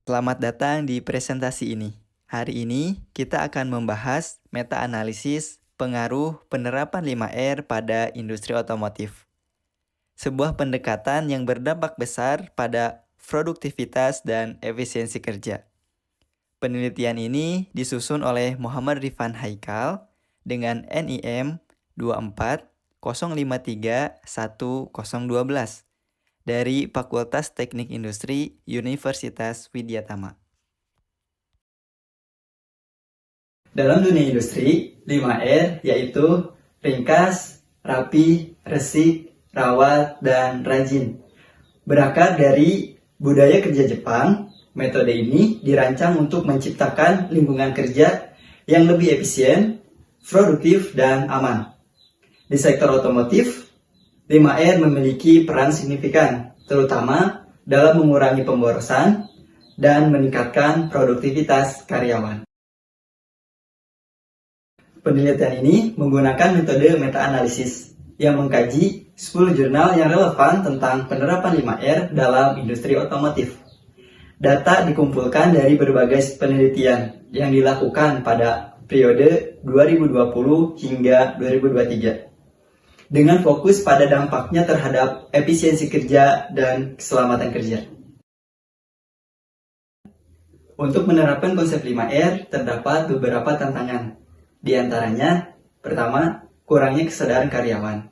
Selamat datang di presentasi ini. Hari ini kita akan membahas meta-analisis pengaruh penerapan 5R pada industri otomotif. Sebuah pendekatan yang berdampak besar pada produktivitas dan efisiensi kerja. Penelitian ini disusun oleh Muhammad Rifan Haikal dengan NIM 240531012 dari Fakultas Teknik Industri Universitas Widyatama. Dalam dunia industri, 5R yaitu ringkas, rapi, resik, rawat, dan rajin. Berakar dari budaya kerja Jepang, metode ini dirancang untuk menciptakan lingkungan kerja yang lebih efisien, produktif, dan aman. Di sektor otomotif, 5R memiliki peran signifikan, terutama dalam mengurangi pemborosan dan meningkatkan produktivitas karyawan. Penelitian ini menggunakan metode meta-analisis yang mengkaji 10 jurnal yang relevan tentang penerapan 5R dalam industri otomotif. Data dikumpulkan dari berbagai penelitian yang dilakukan pada periode 2020 hingga 2023. Dengan fokus pada dampaknya terhadap efisiensi kerja dan keselamatan kerja. Untuk menerapkan konsep 5R, terdapat beberapa tantangan. Di antaranya, pertama, kurangnya kesadaran karyawan.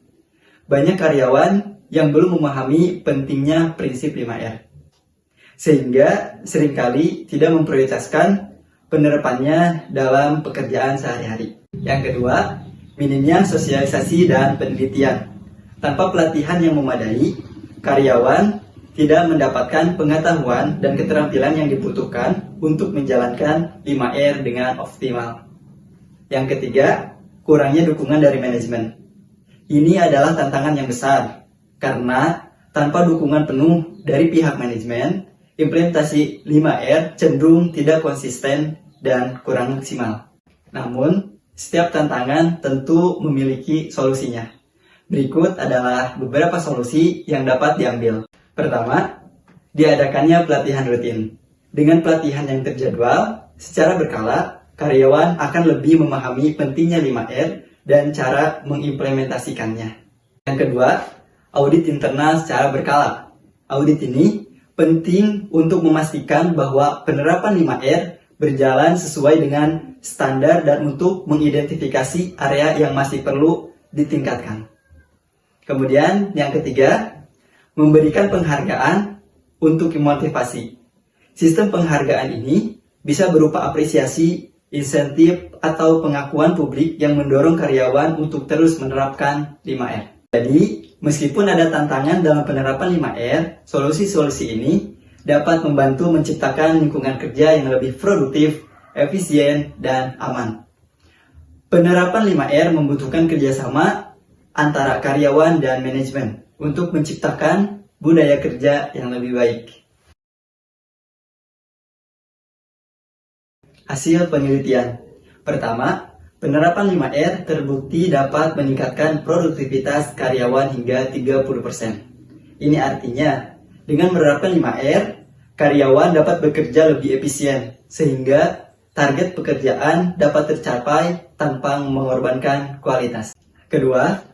Banyak karyawan yang belum memahami pentingnya prinsip 5R, sehingga seringkali tidak memprioritaskan penerapannya dalam pekerjaan sehari-hari. Yang kedua, minimnya sosialisasi dan penelitian. Tanpa pelatihan yang memadai, karyawan tidak mendapatkan pengetahuan dan keterampilan yang dibutuhkan untuk menjalankan 5R dengan optimal. Yang ketiga, kurangnya dukungan dari manajemen. Ini adalah tantangan yang besar, karena tanpa dukungan penuh dari pihak manajemen, implementasi 5R cenderung tidak konsisten dan kurang maksimal. Namun, setiap tantangan tentu memiliki solusinya. Berikut adalah beberapa solusi yang dapat diambil. Pertama, diadakannya pelatihan rutin. Dengan pelatihan yang terjadwal, secara berkala, karyawan akan lebih memahami pentingnya 5R dan cara mengimplementasikannya. Yang kedua, audit internal secara berkala. Audit ini penting untuk memastikan bahwa penerapan 5R berjalan sesuai dengan standar dan untuk mengidentifikasi area yang masih perlu ditingkatkan. Kemudian yang ketiga, memberikan penghargaan untuk memotivasi. Sistem penghargaan ini bisa berupa apresiasi, insentif, atau pengakuan publik yang mendorong karyawan untuk terus menerapkan 5R. Jadi, meskipun ada tantangan dalam penerapan 5R, solusi-solusi ini dapat membantu menciptakan lingkungan kerja yang lebih produktif, efisien, dan aman. Penerapan 5R membutuhkan kerjasama antara karyawan dan manajemen untuk menciptakan budaya kerja yang lebih baik. Hasil penelitian. Pertama, penerapan 5R terbukti dapat meningkatkan produktivitas karyawan hingga 30%. Ini artinya, dengan menerapkan 5R, karyawan dapat bekerja lebih efisien, sehingga target pekerjaan dapat tercapai tanpa mengorbankan kualitas. Kedua,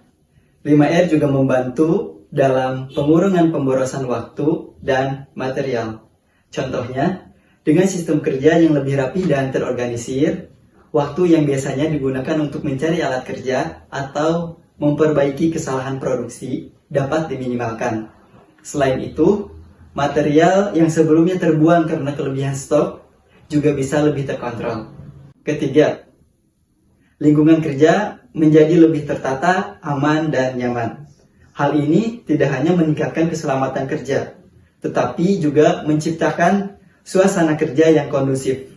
5R juga membantu dalam pengurangan pemborosan waktu dan material. Contohnya, dengan sistem kerja yang lebih rapi dan terorganisir, waktu yang biasanya digunakan untuk mencari alat kerja atau memperbaiki kesalahan produksi dapat diminimalkan. Selain itu, material yang sebelumnya terbuang karena kelebihan stok juga bisa lebih terkontrol. Ketiga, lingkungan kerja menjadi lebih tertata, aman, dan nyaman. Hal ini tidak hanya meningkatkan keselamatan kerja, tetapi juga menciptakan suasana kerja yang kondusif.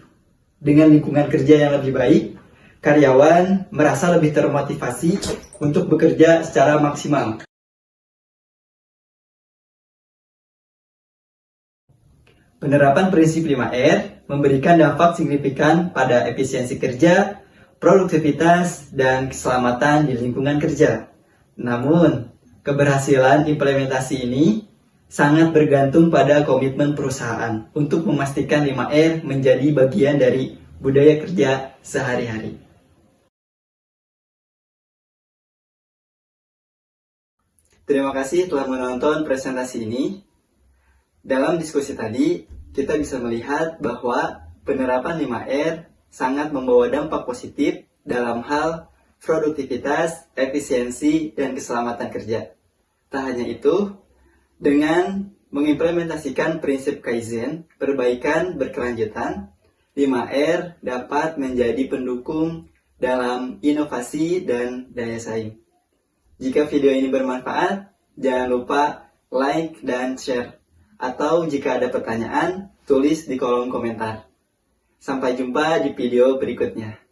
Dengan lingkungan kerja yang lebih baik, karyawan merasa lebih termotivasi untuk bekerja secara maksimal. Penerapan prinsip 5R memberikan dampak signifikan pada efisiensi kerja, produktivitas, dan keselamatan di lingkungan kerja. Namun, keberhasilan implementasi ini sangat bergantung pada komitmen perusahaan untuk memastikan 5R menjadi bagian dari budaya kerja sehari-hari. Terima kasih telah menonton presentasi ini. Dalam diskusi tadi, kita bisa melihat bahwa penerapan 5R sangat membawa dampak positif dalam hal produktivitas, efisiensi, dan keselamatan kerja. Tak hanya itu, dengan mengimplementasikan prinsip Kaizen, perbaikan berkelanjutan, 5R dapat menjadi pendukung dalam inovasi dan daya saing. Jika video ini bermanfaat, jangan lupa like dan share. Atau jika ada pertanyaan, tulis di kolom komentar. Sampai jumpa di video berikutnya.